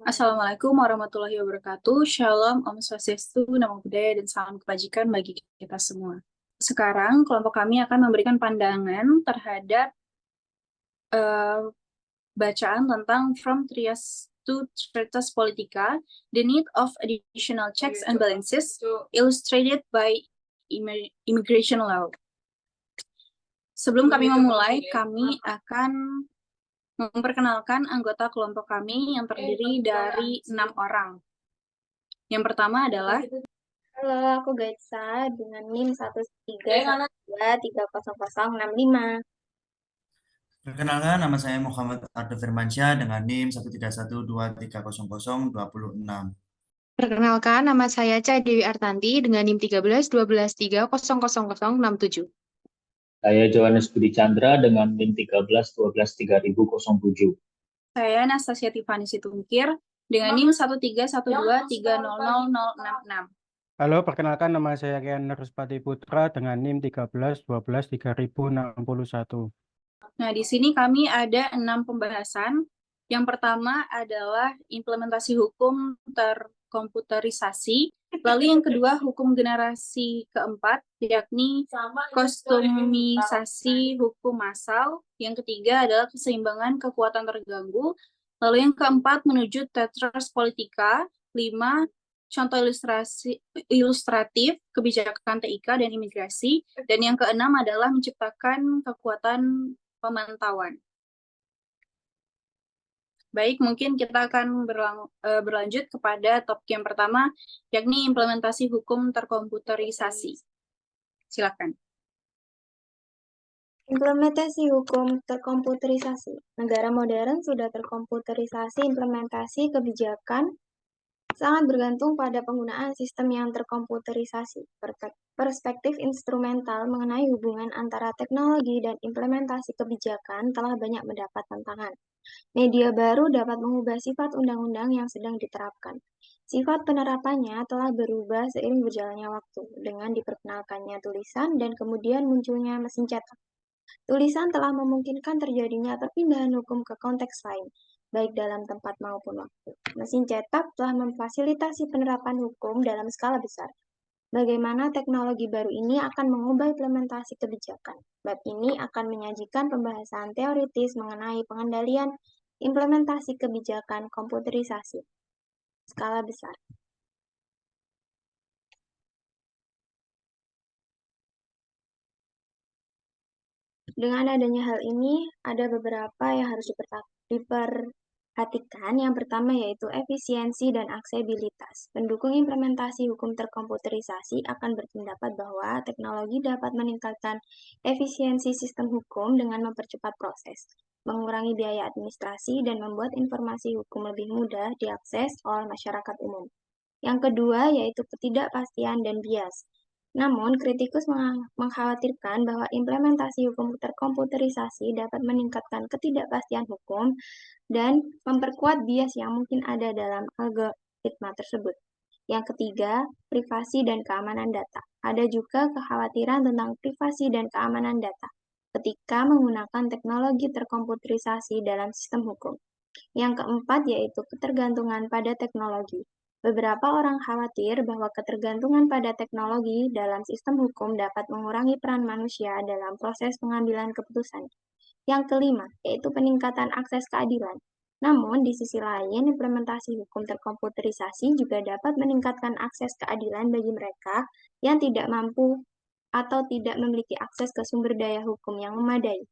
Assalamualaikum warahmatullahi wabarakatuh. Shalom, Om Swastiastu, Namo Buddhaya, dan salam kebajikan bagi kita semua. Sekarang, kelompok kami akan memberikan pandangan terhadap eh, bacaan tentang From Trias to Treatise Politica, The Need of Additional Checks and Balances, illustrated by Immigration Law. Sebelum kami memulai, kami akan memperkenalkan anggota kelompok kami yang terdiri dari 6 orang. Yang pertama adalah Halo, aku Gaitsa dengan NIM 131230065. Perkenalkan, nama saya Muhammad Ardo Firmansyah dengan NIM 13123002026. Perkenalkan, nama saya Ca Dewi Artanti dengan NIM 13123000067. Saya Johannes Budi Chandra dengan NIM 131230007. saya Anastasia Tiffany Situngkir dengan NIM 13123000066. Halo, perkenalkan nama saya Rian Ruspati Putra dengan NIM 131230061. Nah, di sini kami ada 6 pembahasan. Yang pertama adalah implementasi hukum terkomputerisasi. Lalu yang kedua, hukum generasi keempat, yakni kostumisasi hukum massal. Yang ketiga adalah keseimbangan kekuatan terganggu. Lalu yang keempat, menuju Treatise Politica. 5, contoh ilustratif kebijakan TIK dan imigrasi. Dan yang keenam adalah menciptakan kekuatan pemantauan. Baik, mungkin kita akan berlanjut kepada topik yang pertama, yakni implementasi hukum terkomputerisasi. Silakan. Implementasi hukum terkomputerisasi. Negara modern sudah terkomputerisasi implementasi kebijakan sangat bergantung pada penggunaan sistem yang terkomputerisasi. Perspektif instrumental mengenai hubungan antara teknologi dan implementasi kebijakan telah banyak mendapat tantangan. Media baru dapat mengubah sifat undang-undang yang sedang diterapkan. Sifat penerapannya telah berubah seiring berjalannya waktu, dengan diperkenalkannya tulisan dan kemudian munculnya mesin cetak. Tulisan telah memungkinkan terjadinya perpindahan hukum ke konteks lain, baik dalam tempat maupun waktu. Mesin cetak telah memfasilitasi penerapan hukum dalam skala besar. Bagaimana teknologi baru ini akan mengubah implementasi kebijakan. Bab ini akan menyajikan pembahasan teoritis mengenai pengendalian implementasi kebijakan komputerisasi skala besar. Dengan adanya hal ini, ada beberapa yang harus diperhatikan. Yang pertama yaitu efisiensi dan aksesibilitas. Pendukung implementasi hukum terkomputerisasi akan berpendapat bahwa teknologi dapat meningkatkan efisiensi sistem hukum dengan mempercepat proses, mengurangi biaya administrasi, dan membuat informasi hukum lebih mudah diakses oleh masyarakat umum. Yang kedua yaitu ketidakpastian dan bias. Namun, kritikus mengkhawatirkan bahwa implementasi hukum terkomputerisasi dapat meningkatkan ketidakpastian hukum dan memperkuat bias yang mungkin ada dalam algoritma tersebut. Yang ketiga, privasi dan keamanan data. Ada juga kekhawatiran tentang privasi dan keamanan data ketika menggunakan teknologi terkomputerisasi dalam sistem hukum. Yang keempat yaitu ketergantungan pada teknologi. Beberapa orang khawatir bahwa ketergantungan pada teknologi dalam sistem hukum dapat mengurangi peran manusia dalam proses pengambilan keputusan. Yang kelima, yaitu peningkatan akses keadilan. Namun, di sisi lain, implementasi hukum terkomputerisasi juga dapat meningkatkan akses keadilan bagi mereka yang tidak mampu atau tidak memiliki akses ke sumber daya hukum yang memadai.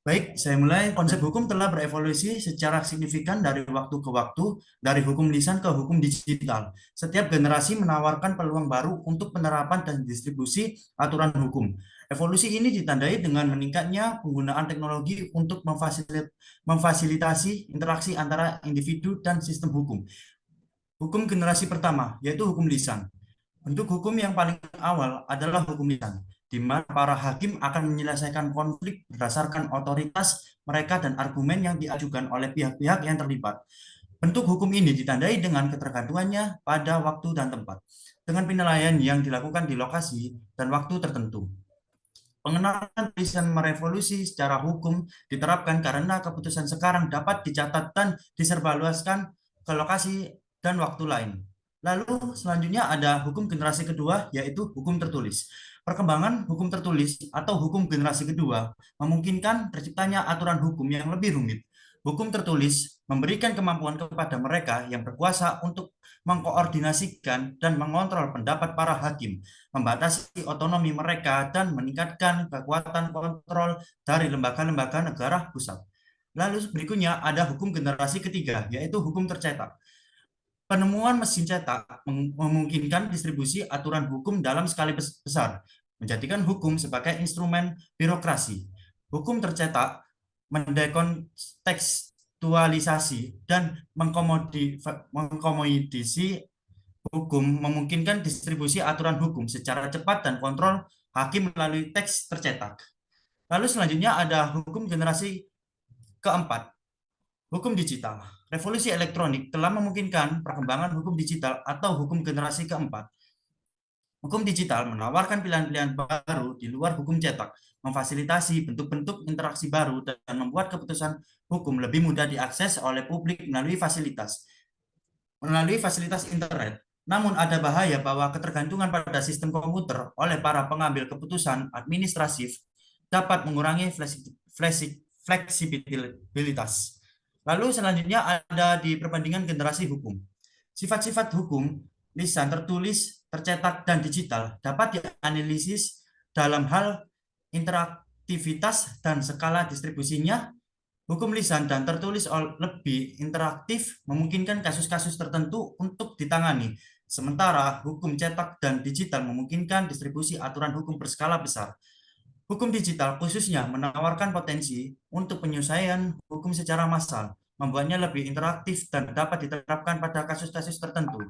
Baik, saya mulai. Konsep hukum telah berevolusi secara signifikan dari waktu ke waktu, dari hukum lisan ke hukum digital. Setiap generasi menawarkan peluang baru untuk penerapan dan distribusi aturan hukum. Evolusi ini ditandai dengan meningkatnya penggunaan teknologi untuk memfasilitasi interaksi antara individu dan sistem hukum. Hukum generasi pertama, yaitu hukum lisan. Bentuk hukum yang paling awal adalah hukum lisan, di mana para hakim akan menyelesaikan konflik berdasarkan otoritas mereka dan argumen yang diajukan oleh pihak-pihak yang terlibat. Bentuk hukum ini ditandai dengan ketergantungannya pada waktu dan tempat, dengan penilaian yang dilakukan di lokasi dan waktu tertentu. Pengenalan tulisan merevolusi secara hukum diterapkan karena keputusan sekarang dapat dicatat dan disebarluaskan ke lokasi dan waktu lain. Lalu selanjutnya ada hukum generasi kedua, yaitu hukum tertulis. Perkembangan hukum tertulis atau hukum generasi kedua memungkinkan terciptanya aturan hukum yang lebih rumit. Hukum tertulis memberikan kemampuan kepada mereka yang berkuasa untuk mengkoordinasikan dan mengontrol pendapat para hakim, membatasi otonomi mereka, dan meningkatkan kekuatan kontrol dari lembaga-lembaga negara pusat. Lalu berikutnya ada hukum generasi ketiga, yaitu hukum tercetak. Penemuan mesin cetak memungkinkan distribusi aturan hukum dalam skala besar, menjadikan hukum sebagai instrumen birokrasi. Hukum tercetak mendekontekstualisasi dan mengkomodisi hukum, memungkinkan distribusi aturan hukum secara cepat dan kontrol hakim melalui teks tercetak. Lalu selanjutnya ada hukum generasi keempat, hukum digital. Revolusi elektronik telah memungkinkan perkembangan hukum digital atau hukum generasi keempat. Hukum digital menawarkan pilihan-pilihan baru di luar hukum cetak, memfasilitasi bentuk-bentuk interaksi baru, dan membuat keputusan hukum lebih mudah diakses oleh publik melalui fasilitas internet. Namun ada bahaya bahwa ketergantungan pada sistem komputer oleh para pengambil keputusan administratif dapat mengurangi fleksibilitas. Lalu selanjutnya ada di perbandingan generasi hukum. Sifat-sifat hukum, lisan, tertulis, tercetak, dan digital dapat dianalisis dalam hal interaktivitas dan skala distribusinya. Hukum lisan dan tertulis lebih interaktif, memungkinkan kasus-kasus tertentu untuk ditangani. Sementara hukum cetak dan digital memungkinkan distribusi aturan hukum berskala besar. Hukum digital khususnya menawarkan potensi untuk penyelesaian hukum secara massal, membuatnya lebih interaktif dan dapat diterapkan pada kasus-kasus tertentu.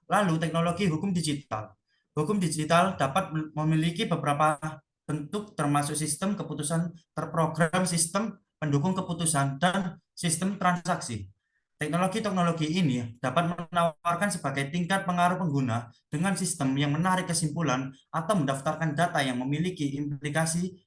Lalu teknologi hukum digital. Hukum digital dapat memiliki beberapa bentuk termasuk sistem keputusan terprogram, sistem pendukung keputusan, dan sistem transaksi. Teknologi-teknologi ini dapat menawarkan sebagai tingkat pengaruh pengguna dengan sistem yang menarik kesimpulan atau mendaftarkan data yang memiliki implikasi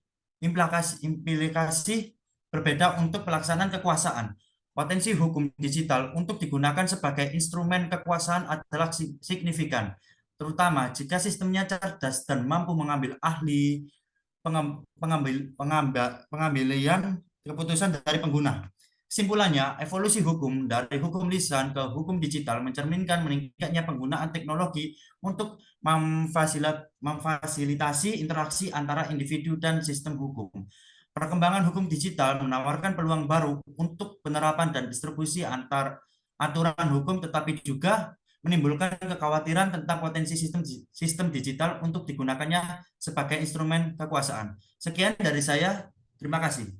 berbeda untuk pelaksanaan kekuasaan. Potensi hukum digital untuk digunakan sebagai instrumen kekuasaan adalah signifikan, terutama jika sistemnya cerdas dan mampu mengambil pengambilan keputusan dari pengguna. Kesimpulannya, evolusi hukum dari hukum lisan ke hukum digital mencerminkan meningkatnya penggunaan teknologi untuk memfasilitasi interaksi antara individu dan sistem hukum. Perkembangan hukum digital menawarkan peluang baru untuk penerapan dan distribusi antar aturan hukum, tetapi juga menimbulkan kekhawatiran tentang potensi sistem digital untuk digunakannya sebagai instrumen kekuasaan. Sekian dari saya, terima kasih.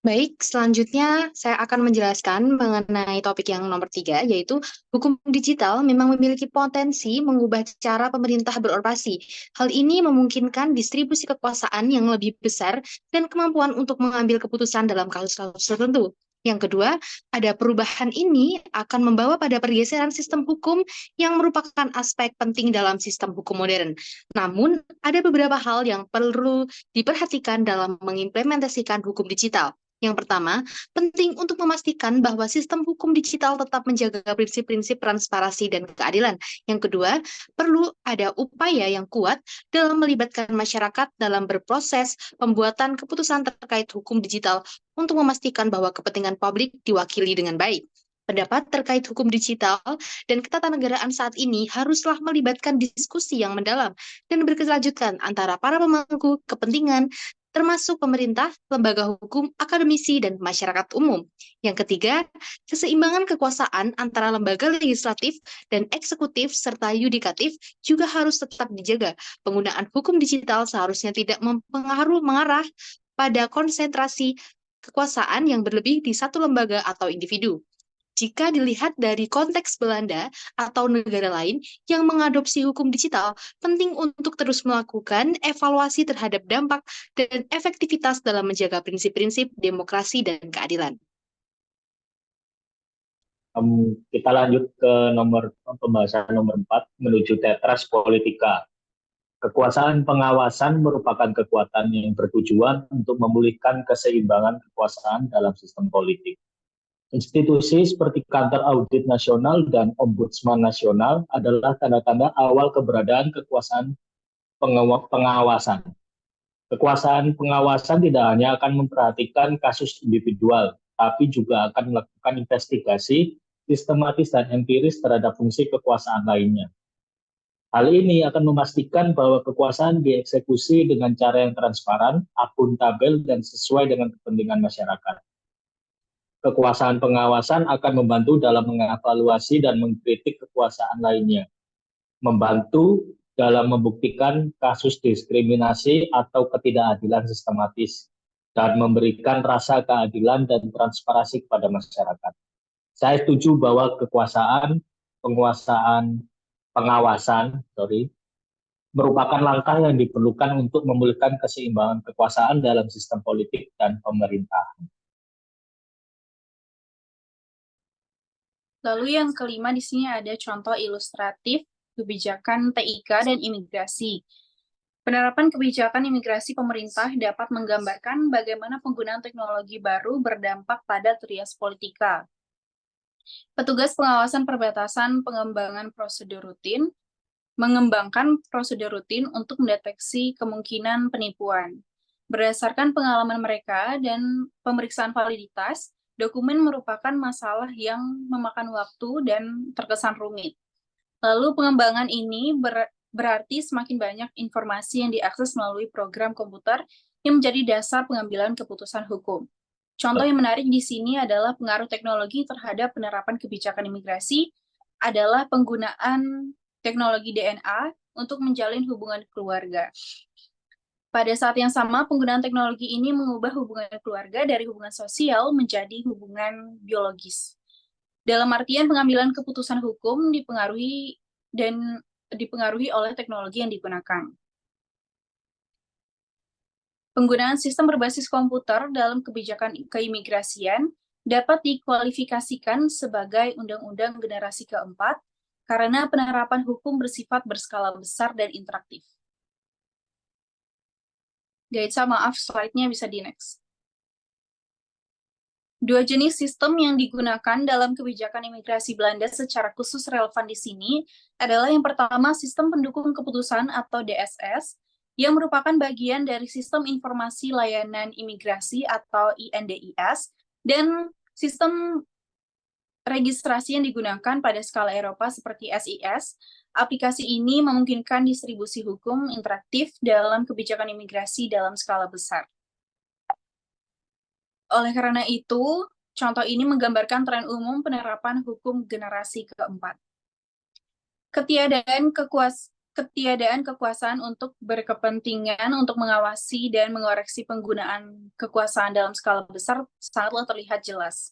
Baik, selanjutnya saya akan menjelaskan mengenai topik yang nomor 3, yaitu hukum digital memang memiliki potensi mengubah cara pemerintah beroperasi. Hal ini memungkinkan distribusi kekuasaan yang lebih besar dan kemampuan untuk mengambil keputusan dalam kasus-kasus tertentu. Yang kedua, ada perubahan ini akan membawa pada pergeseran sistem hukum yang merupakan aspek penting dalam sistem hukum modern. Namun, ada beberapa hal yang perlu diperhatikan dalam mengimplementasikan hukum digital. Yang pertama, penting untuk memastikan bahwa sistem hukum digital tetap menjaga prinsip-prinsip transparansi dan keadilan. Yang kedua, perlu ada upaya yang kuat dalam melibatkan masyarakat dalam berproses pembuatan keputusan terkait hukum digital untuk memastikan bahwa kepentingan publik diwakili dengan baik. Pendapat terkait hukum digital dan ketatanegaraan saat ini haruslah melibatkan diskusi yang mendalam dan berkelanjutan antara para pemangku kepentingan, termasuk pemerintah, lembaga hukum, akademisi, dan masyarakat umum. Yang ketiga, keseimbangan kekuasaan antara lembaga legislatif dan eksekutif serta yudikatif juga harus tetap dijaga. Penggunaan hukum digital seharusnya tidak mengarah pada konsentrasi kekuasaan yang berlebih di satu lembaga atau individu. Jika dilihat dari konteks Belanda atau negara lain yang mengadopsi hukum digital, penting untuk terus melakukan evaluasi terhadap dampak dan efektivitas dalam menjaga prinsip-prinsip demokrasi dan keadilan. Kita lanjut ke pembahasan nomor 4 menuju Tetras Politika. Kekuasaan pengawasan merupakan kekuatan yang bertujuan untuk memulihkan keseimbangan kekuasaan dalam sistem politik. Institusi seperti Kantor Audit Nasional dan Ombudsman Nasional adalah tanda-tanda awal keberadaan kekuasaan pengawasan. Kekuasaan pengawasan tidak hanya akan memperhatikan kasus individual, tapi juga akan melakukan investigasi sistematis dan empiris terhadap fungsi kekuasaan lainnya. Hal ini akan memastikan bahwa kekuasaan dieksekusi dengan cara yang transparan, akuntabel, dan sesuai dengan kepentingan masyarakat. Kekuasaan pengawasan akan membantu dalam mengevaluasi dan mengkritik kekuasaan lainnya, membantu dalam membuktikan kasus diskriminasi atau ketidakadilan sistematis, dan memberikan rasa keadilan dan transparansi kepada masyarakat. Saya setuju bahwa pengawasan merupakan langkah yang diperlukan untuk memulihkan keseimbangan kekuasaan dalam sistem politik dan pemerintahan. Lalu yang kelima di sini ada contoh ilustratif kebijakan TIK dan imigrasi. Penerapan kebijakan imigrasi pemerintah dapat menggambarkan bagaimana penggunaan teknologi baru berdampak pada trias politika. Petugas pengawasan perbatasan mengembangkan prosedur rutin untuk mendeteksi kemungkinan penipuan. Berdasarkan pengalaman mereka dan pemeriksaan validitas, dokumen merupakan masalah yang memakan waktu dan terkesan rumit. Lalu pengembangan ini berarti semakin banyak informasi yang diakses melalui program komputer yang menjadi dasar pengambilan keputusan hukum. Contoh yang menarik di sini adalah pengaruh teknologi terhadap penerapan kebijakan imigrasi adalah penggunaan teknologi DNA untuk menjalin hubungan keluarga. Pada saat yang sama, penggunaan teknologi ini mengubah hubungan keluarga dari hubungan sosial menjadi hubungan biologis. Dalam artian pengambilan keputusan hukum dipengaruhi oleh teknologi yang digunakan. Penggunaan sistem berbasis komputer dalam kebijakan keimigrasian dapat dikualifikasikan sebagai undang-undang generasi keempat karena penerapan hukum bersifat berskala besar dan interaktif. Gaitsa, maaf, slide-nya bisa di next. Dua jenis sistem yang digunakan dalam kebijakan imigrasi Belanda secara khusus relevan di sini adalah yang pertama sistem pendukung keputusan atau DSS, yang merupakan bagian dari Sistem Informasi Layanan Imigrasi atau INDIS, dan sistem registrasi yang digunakan pada skala Eropa seperti SIS. Aplikasi ini memungkinkan distribusi hukum interaktif dalam kebijakan imigrasi dalam skala besar. Oleh karena itu, contoh ini menggambarkan tren umum penerapan hukum generasi keempat. Ketiadaan kekuasaan untuk berkepentingan untuk mengawasi dan mengoreksi penggunaan kekuasaan dalam skala besar sangatlah terlihat jelas.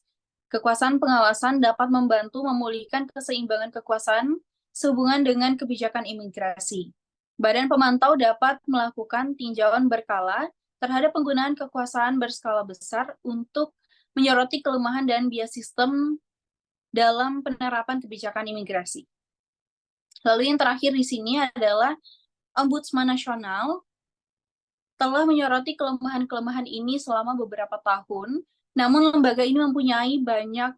Kekuasaan pengawasan dapat membantu memulihkan keseimbangan kekuasaan sehubungan dengan kebijakan imigrasi. Badan pemantau dapat melakukan tinjauan berkala terhadap penggunaan kekuasaan berskala besar untuk menyoroti kelemahan dan bias sistem dalam penerapan kebijakan imigrasi. Lalu yang terakhir di sini adalah Ombudsman Nasional telah menyoroti kelemahan-kelemahan ini selama beberapa tahun, namun lembaga ini mempunyai banyak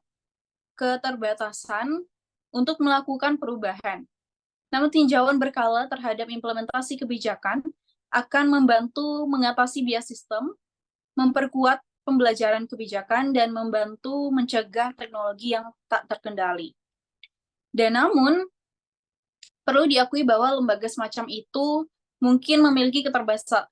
keterbatasan untuk melakukan perubahan. Namun tinjauan berkala terhadap implementasi kebijakan akan membantu mengatasi bias sistem, memperkuat pembelajaran kebijakan, dan membantu mencegah teknologi yang tak terkendali. Dan namun, perlu diakui bahwa lembaga semacam itu mungkin memiliki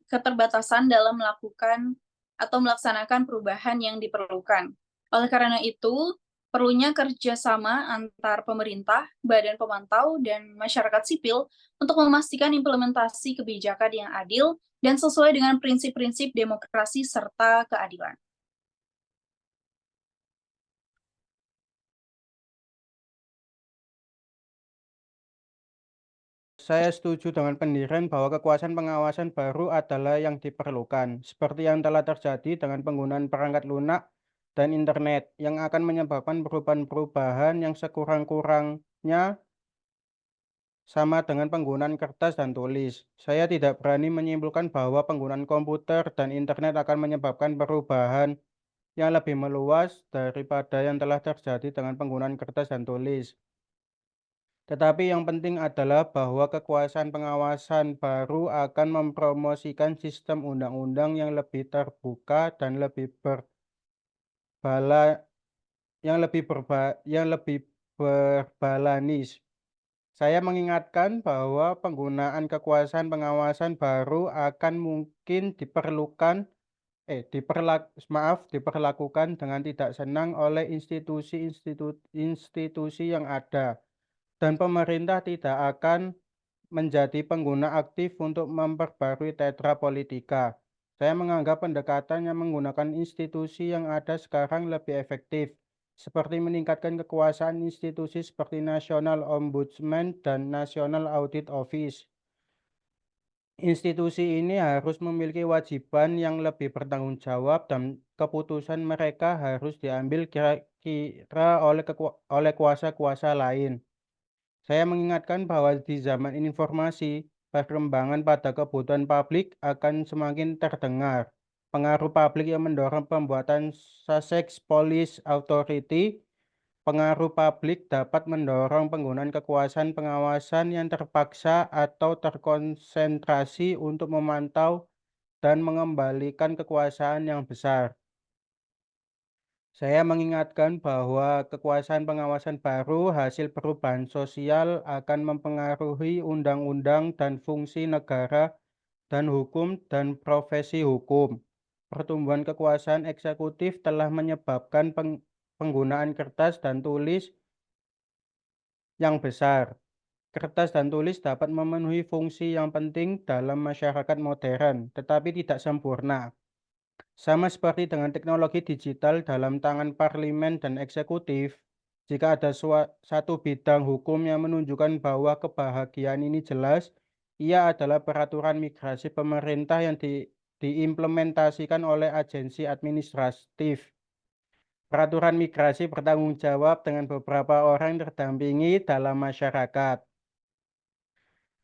keterbatasan dalam melakukan atau melaksanakan perubahan yang diperlukan. Oleh karena itu, perlunya kerjasama antar pemerintah, badan pemantau, dan masyarakat sipil untuk memastikan implementasi kebijakan yang adil dan sesuai dengan prinsip-prinsip demokrasi serta keadilan. Saya setuju dengan pendirian bahwa kekuasaan pengawasan baru adalah yang diperlukan, seperti yang telah terjadi dengan penggunaan perangkat lunak dan internet, yang akan menyebabkan perubahan-perubahan yang sekurang-kurangnya sama dengan penggunaan kertas dan tulis. Saya tidak berani menyimpulkan bahwa penggunaan komputer dan internet akan menyebabkan perubahan yang lebih meluas daripada yang telah terjadi dengan penggunaan kertas dan tulis. Tetapi yang penting adalah bahwa kekuasaan pengawasan baru akan mempromosikan sistem undang-undang yang lebih terbuka dan lebih berbalanis. Saya mengingatkan bahwa penggunaan kekuasaan pengawasan baru akan mungkin diperlakukan dengan tidak senang oleh institusi yang ada, dan pemerintah tidak akan menjadi pengguna aktif untuk memperbarui Tetra Politika. Saya menganggap pendekatan yang menggunakan institusi yang ada sekarang lebih efektif, seperti meningkatkan kekuasaan institusi seperti National Ombudsman dan National Audit Office. Institusi ini harus memiliki kewajiban yang lebih bertanggung jawab dan keputusan mereka harus diambil kira-kira oleh kuasa-kuasa lain. Saya mengingatkan bahwa di zaman informasi, perkembangan pada kebutuhan publik akan semakin terdengar. Pengaruh publik yang mendorong pembuatan Sussex Police Authority. Pengaruh publik dapat mendorong penggunaan kekuasaan pengawasan yang terpaksa atau terkonsentrasi untuk memantau dan mengembalikan kekuasaan yang besar. Saya mengingatkan bahwa kekuasaan pengawasan baru hasil perubahan sosial akan mempengaruhi undang-undang dan fungsi negara dan hukum dan profesi hukum. Pertumbuhan kekuasaan eksekutif telah menyebabkan penggunaan kertas dan tulis yang besar. Kertas dan tulis dapat memenuhi fungsi yang penting dalam masyarakat modern, tetapi tidak sempurna. Sama seperti dengan teknologi digital dalam tangan parlemen dan eksekutif, jika ada satu bidang hukum yang menunjukkan bahwa kebahagiaan ini jelas, ia adalah peraturan migrasi pemerintah yang diimplementasikan oleh agensi administratif. Peraturan migrasi bertanggung jawab dengan beberapa orang yang terdampingi dalam masyarakat.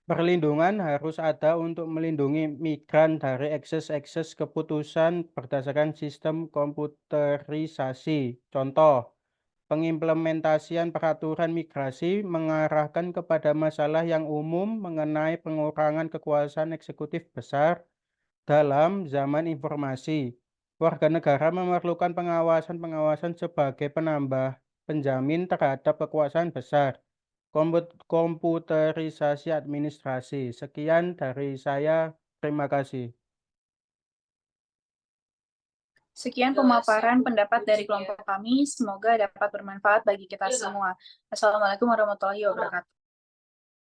Perlindungan harus ada untuk melindungi migran dari akses-akses keputusan berdasarkan sistem komputerisasi. Contoh, pengimplementasian peraturan migrasi mengarahkan kepada masalah yang umum mengenai pengurangan kekuasaan eksekutif besar dalam zaman informasi. Warga negara memerlukan pengawasan sebagai penjamin terhadap kekuasaan besar. Komputerisasi administrasi. Sekian dari saya. Terima kasih. Sekian pemaparan pendapat dari kelompok kami. Semoga dapat bermanfaat bagi kita semua. Assalamualaikum warahmatullahi wabarakatuh.